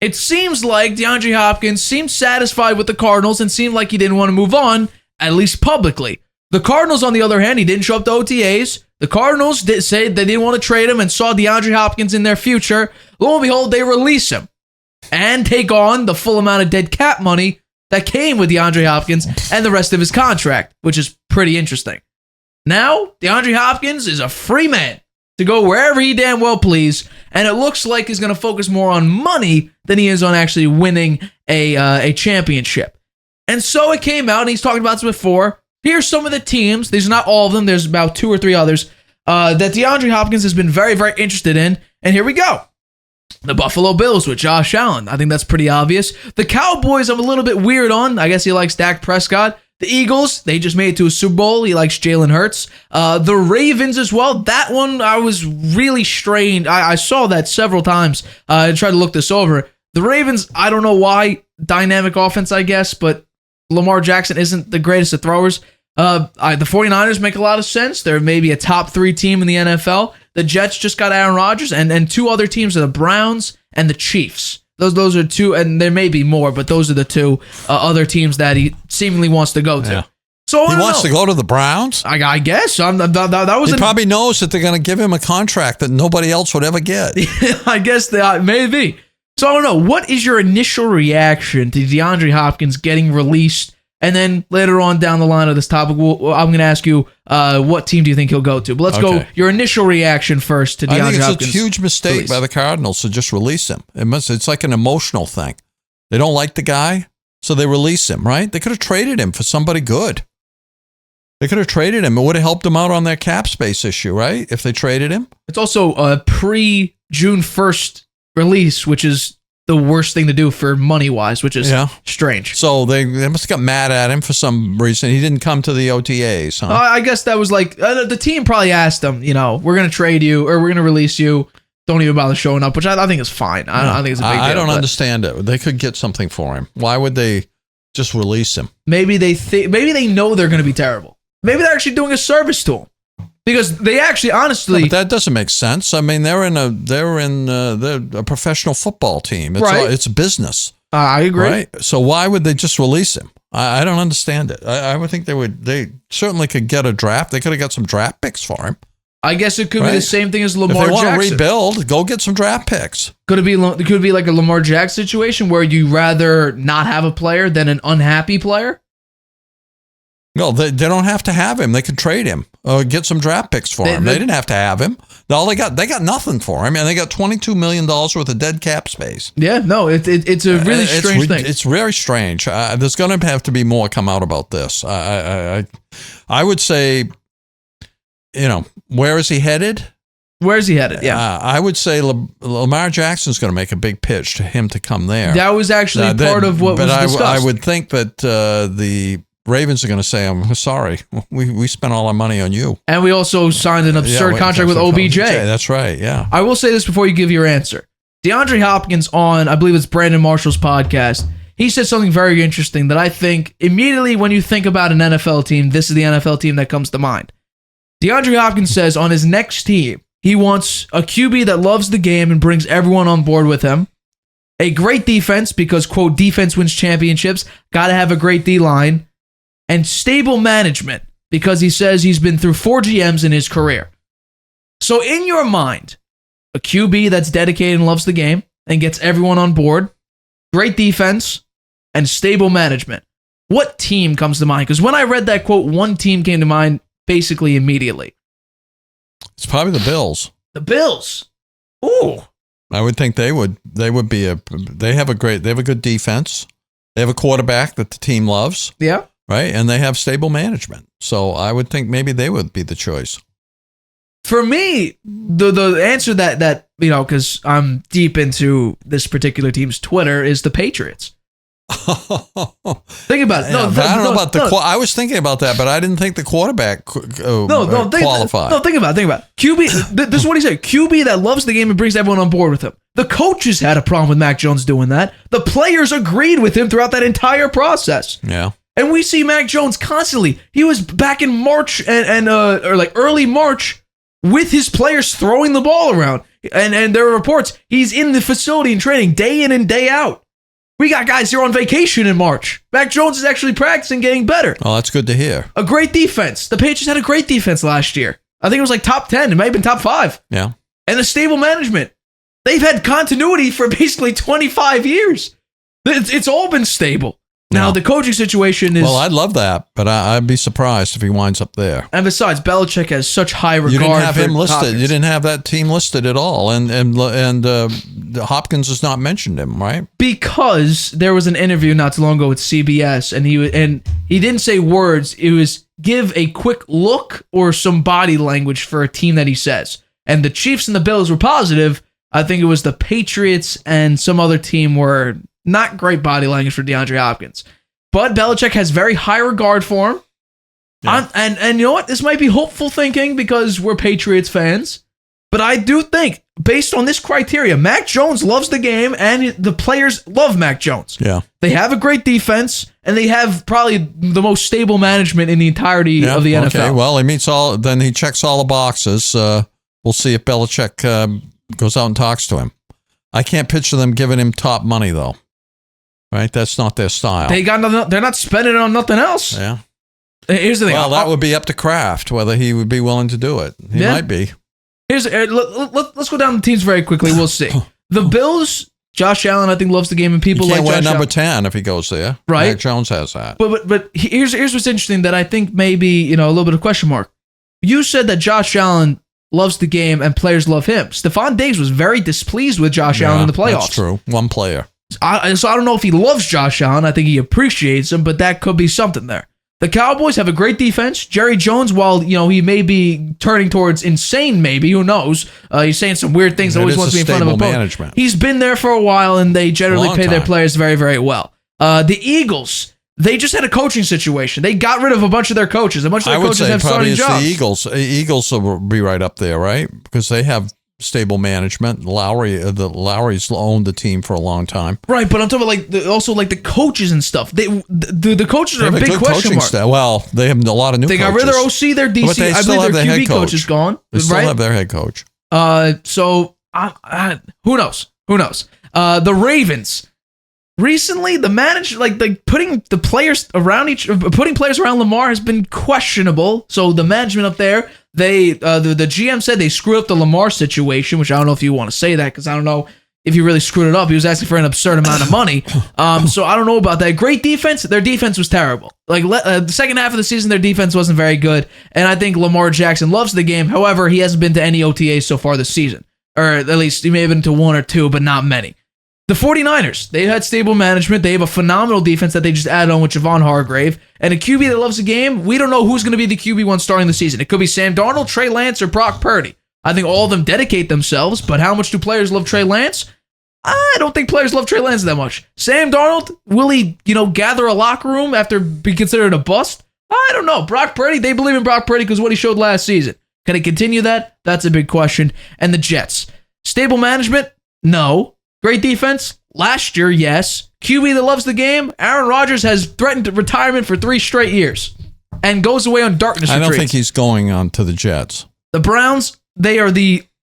It seems like DeAndre Hopkins seemed satisfied with the Cardinals and seemed like he didn't want to move on, at least publicly. The Cardinals, on the other hand, he didn't show up to OTAs. The Cardinals did say they didn't want to trade him and saw DeAndre Hopkins in their future. Lo and behold, they release him and take on the full amount of dead cap money that came with DeAndre Hopkins and the rest of his contract, which is pretty interesting. Now, DeAndre Hopkins is a free man to go wherever he damn well please, and it looks like he's going to focus more on money than he is on actually winning a championship. And so it came out, and he's talked about this before. Here's some of the teams. These are not all of them. There's about 2 or 3 others that DeAndre Hopkins has been very, very interested in. And here we go. The Buffalo Bills with Josh Allen. I think that's pretty obvious. The Cowboys, I'm a little bit weird on. I guess he likes Dak Prescott. The Eagles, they just made it to a Super Bowl. He likes Jalen Hurts. The Ravens as well. That one, I was really strained. I saw that several times. I tried to look this over. The Ravens, I don't know why. Dynamic offense, I guess, but Lamar Jackson isn't the greatest of throwers. The 49ers make a lot of sense. They're maybe a top 3 team in the NFL. The Jets just got Aaron Rodgers, and 2 other teams are the Browns and the Chiefs. Those are 2, and there may be more, but those are the 2 other teams that he seemingly wants to go to. Yeah. So he wants to go to the Browns? I guess. That was he probably knows that they're going to give him a contract that nobody else would ever get. I guess that maybe. So I don't know. What is your initial reaction to DeAndre Hopkins getting released? And then later on down the line of this topic, I'm going to ask you, what team do you think he'll go to? But let's go your initial reaction first to DeAndre Hopkins. I think it's a huge mistake by the Cardinals to just release him. It's like an emotional thing. They don't like the guy, so they release him, right? They could have traded him for somebody good. They could have traded him. It would have helped them out on their cap space issue, right? If they traded him. It's also a pre-June 1st release, which is the worst thing to do for money-wise, which is strange. So they must have got mad at him for some reason. He didn't come to the OTAs, huh? I guess that was like, the team probably asked him, we're going to trade you, or we're going to release you. Don't even bother showing up, which I think is fine. I think it's a big deal. I don't understand it. They could get something for him. Why would they just release him? Maybe they know they're going to be terrible. Maybe they're actually doing a service to him. Because they actually, honestly, but that doesn't make sense. I mean, they're a professional football team. It's business. I agree. Right? So why would they just release him? I don't understand it. I would think they certainly could get a draft. They could have got some draft picks for him. I guess it could be the same thing as Lamar Jackson. If they want to rebuild, go get some draft picks. Could it be like a Lamar Jackson situation where you rather not have a player than an unhappy player? No, they don't have to have him. They could trade him or get some draft picks for him. They didn't have to have him. They got nothing for him, and they got $22 million worth of dead cap space. Yeah, no, it's a really strange thing. It's very strange. There's going to have to be more come out about this. I would say, where is he headed? Where's he headed? Yeah, I would say Lamar Jackson's going to make a big pitch to him to come there. That was actually part of what was discussed. But I would think that the Ravens are going to say, I'm sorry, we spent all our money on you. And we also signed an absurd contract with OBJ. That's right, yeah. I will say this before you give your answer. DeAndre Hopkins on, I believe it's Brandon Marshall's podcast, he said something very interesting that I think immediately when you think about an NFL team, this is the NFL team that comes to mind. DeAndre Hopkins says on his next team, he wants a QB that loves the game and brings everyone on board with him. A great defense because, quote, defense wins championships. Got to have a great D-line. And stable management, because he says he's been through 4 GMs in his career. So in your mind, a QB that's dedicated and loves the game and gets everyone on board, great defense, and stable management. What team comes to mind? Because when I read that quote, one team came to mind basically immediately. It's probably the Bills. The Bills. Ooh. I would think they would be they have a good defense. They have a quarterback that the team loves. Yeah. Right, and they have stable management. So I would think maybe they would be the choice. For me, the answer that because I'm deep into this particular team's Twitter, is the Patriots. Think about it. I was thinking about that, but I didn't think the quarterback qualified. Think about it. QB, this is what he said. QB that loves the game and brings everyone on board with him. The coaches had a problem with Mac Jones doing that. The players agreed with him throughout that entire process. Yeah. And we see Mac Jones constantly. He was back in March or early March with his players throwing the ball around. And there are reports he's in the facility and training day in and day out. We got guys here on vacation in March. Mac Jones is actually practicing, getting better. Oh, that's good to hear. A great defense. The Patriots had a great defense last year. I think it was like top 10. It might have been top 5. Yeah. And a stable management. They've had continuity for basically 25 years. It's all been stable. Now, the coaching situation is... Well, I'd love that, but I'd be surprised if he winds up there. And besides, Belichick has such high regard for You didn't have him listed. Hopkins. You didn't have that team listed at all. And Hopkins has not mentioned him, right? Because there was an interview not too long ago with CBS, and he didn't say words. It was give a quick look or some body language for a team that he says. And the Chiefs and the Bills were positive. I think it was the Patriots and some other team were... not great body language for DeAndre Hopkins. But Belichick has very high regard for him. Yeah. And you know what? This might be hopeful thinking because we're Patriots fans. But I do think, based on this criteria, Mac Jones loves the game and the players love Mac Jones. Yeah. They have a great defense and they have probably the most stable management in the entirety of the NFL. Okay, well, then he checks all the boxes. We'll see if Belichick goes out and talks to him. I can't picture them giving him top money, though. Right, that's not their style. They're not spending it on nothing else. Yeah. Here's the thing. Well, that would be up to Kraft whether he would be willing to do it. He might be. Let's go down the teams very quickly. We'll see. The Bills. Josh Allen, I think, loves the game, and people like Josh Allen. Number 10 if he goes there. Right. Mac Jones has that. But here's what's interesting that I think maybe a little bit of question mark. You said that Josh Allen loves the game and players love him. Stephon Diggs was very displeased with Josh Allen in the playoffs. That's true. One player. So I don't know if he loves Josh Allen. I think he appreciates him, but that could be something there. The Cowboys have a great defense. Jerry Jones, while he may be turning towards insane, maybe who knows? He's saying some weird things. Always wants to be in front of a opponent. He's been there for a while, and they generally pay their players very, very well. The Eagles, they just had a coaching situation. They got rid of a bunch of their coaches. A bunch of their coaches have starting jobs. The Eagles will be right up there, right? Because they have stable management. Lowry's owned the team for a long time. Right, but I'm talking about the coaches and stuff. The coaches are a big question mark. Well, they have a lot of new coaches. They got rid of their OC, their DC. But they still have their QB head coach is gone. They still have their head coach. So who knows? The Ravens. Recently, the putting players around Lamar has been questionable. So the management up there, the GM said they screwed up the Lamar situation, which I don't know if you want to say that because I don't know if he really screwed it up. He was asking for an absurd amount of money. So I don't know about that. Great defense. Their defense was terrible. The second half of the season, their defense wasn't very good. And I think Lamar Jackson loves the game. However, he hasn't been to any OTAs so far this season. Or at least he may have been to one or two, but not many. The 49ers, they had stable management. They have a phenomenal defense that they just added on with Javon Hargrave. And a QB that loves the game, we don't know who's going to be the QB1 starting the season. It could be Sam Darnold, Trey Lance, or Brock Purdy. I think all of them dedicate themselves, but how much do players love Trey Lance? I don't think players love Trey Lance that much. Sam Darnold, will he, gather a locker room after being considered a bust? I don't know. Brock Purdy, they believe in Brock Purdy because what he showed last season. Can he continue that? That's a big question. And the Jets. Stable management? No. Great defense? Last year, yes. QB that loves the game? Aaron Rodgers has threatened retirement for 3 straight years and goes away on darkness retreats. I don't think he's going on to the Jets. The Browns,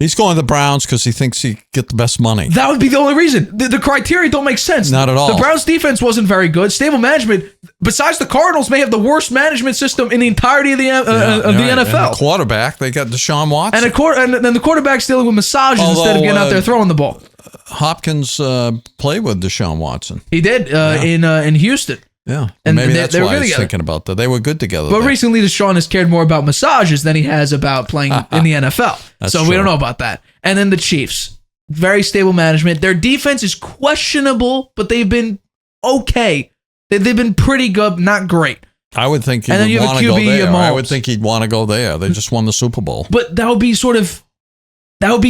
He's going to the Browns because he thinks he get the best money. That would be the only reason. The criteria don't make sense. Not at all. The Browns' defense wasn't very good. Stable management, besides the Cardinals, may have the worst management system in the entirety of the NFL. And the quarterback, they got Deshaun Watson. And then the quarterback's dealing with massages instead of getting out there throwing the ball. Hopkins played with Deshaun Watson. He did in Houston. Yeah, and maybe that's why he's thinking about that. They were good together. But recently, Deshaun has cared more about massages than he has about playing in the NFL. So we don't know about that. And then the Chiefs, very stable management. Their defense is questionable, but they've been okay. They've been pretty good, not great. I would think he'd want to go there. I would think he'd want to go there. They just won the Super Bowl. But that would be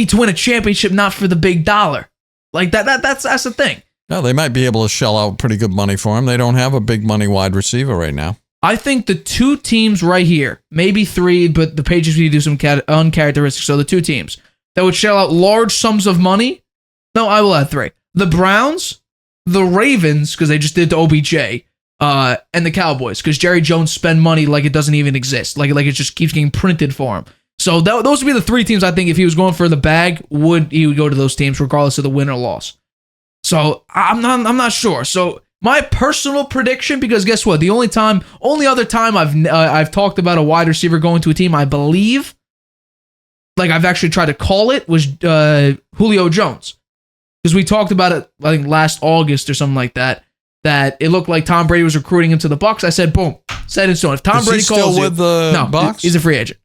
to win a championship, not for the big dollar. Like that's the thing. No, they might be able to shell out pretty good money for him. They don't have a big money wide receiver right now. I think the 2 teams right here, maybe 3, but the Patriots need to do some uncharacteristic. So the 2 teams that would shell out large sums of money. No, I will add 3. The Browns, the Ravens, because they just did to OBJ, and the Cowboys, because Jerry Jones spend money like it doesn't even exist. Like it just keeps getting printed for him. So those would be the three teams I think if he was going for the bag, he would go to those teams regardless of the win or loss. So I'm not sure. So my personal prediction, because guess what? The only other time I've talked about a wide receiver going to a team, I believe, like I've actually tried to call it, was Julio Jones. Because we talked about it, I think last August or something like that it looked like Tom Brady was recruiting him to the Bucs. I said, boom, set in stone. If Tom Brady calls still with the Bucs? He's a free agent.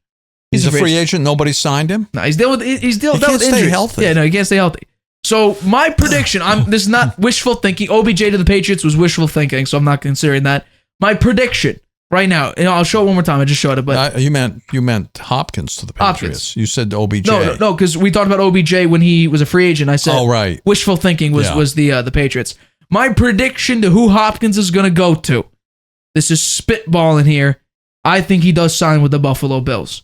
He's a free agent. Nobody signed him. No, he's dealing with can't stay healthy. Yeah, no, he can't stay healthy. So my prediction, this is not wishful thinking. OBJ to the Patriots was wishful thinking, so I'm not considering that. My prediction right now, and I'll show it one more time. I just showed it, but you meant Hopkins to the Patriots. Hopkins. You said OBJ. No, because we talked about OBJ when he was a free agent. I said, right. Wishful thinking was the Patriots. My prediction to who Hopkins is going to go to. This is spitballing here. I think he does sign with the Buffalo Bills.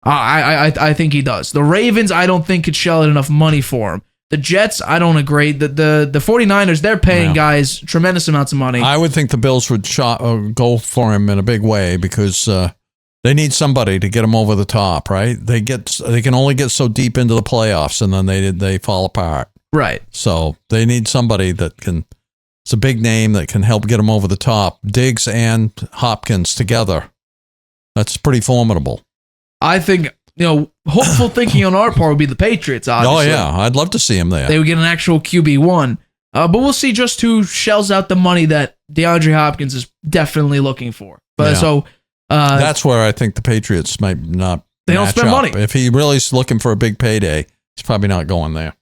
I think he does. The Ravens, I don't think could shell out enough money for him. The Jets, I don't agree. The 49ers, they're paying guys tremendous amounts of money. I would think the Bills would go for him in a big way because they need somebody to get them over the top, right? They can only get so deep into the playoffs, and then they fall apart. Right. So they need somebody that can. It's a big name that can help get them over the top. Diggs and Hopkins together. That's pretty formidable. I think, hopeful thinking on our part would be the Patriots, obviously. Oh, yeah. I'd love to see him there. They would get an actual QB1. But we'll see just who shells out the money that DeAndre Hopkins is definitely looking for. But that's where I think the Patriots might not. They don't spend money. If he really is looking for a big payday, he's probably not going there.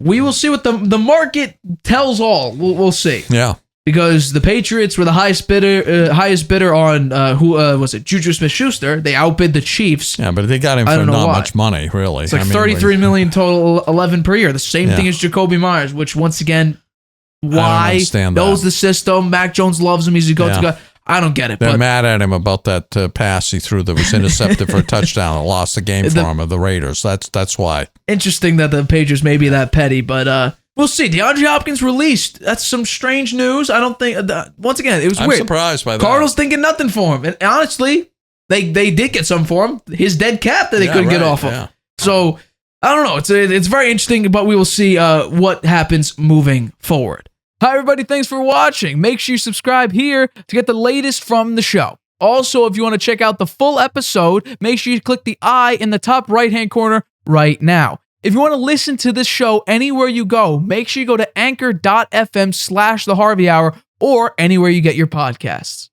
We will see what the market tells all. We'll see. Yeah. Because the Patriots were the highest bidder on was it Juju Smith-Schuster? They outbid the Chiefs. Yeah, but they got him for not much money, really. It's like $33 million total, 11 per year. The same thing as Jacoby Myers, which once again, why knows the system. Mac Jones loves him. He's a go-to guy. I don't get it. They're mad at him about that pass he threw that was intercepted for a touchdown. It lost the game for him of the Raiders. That's why. Interesting that the Patriots may be that petty, but we'll see. DeAndre Hopkins released. That's some strange news. I don't think. Once again, it was weird. I'm surprised by that. Cardinals thinking nothing for him, and honestly, they did get some for him. His dead cap that they couldn't get off of. So I don't know. It's very interesting, but we will see what happens moving forward. Hi, everybody. Thanks for watching. Make sure you subscribe here to get the latest from the show. Also, if you want to check out the full episode, make sure you click the I in the top right-hand corner right now. If you want to listen to this show anywhere you go, make sure you go to anchor.fm/The Harvey Hour or anywhere you get your podcasts.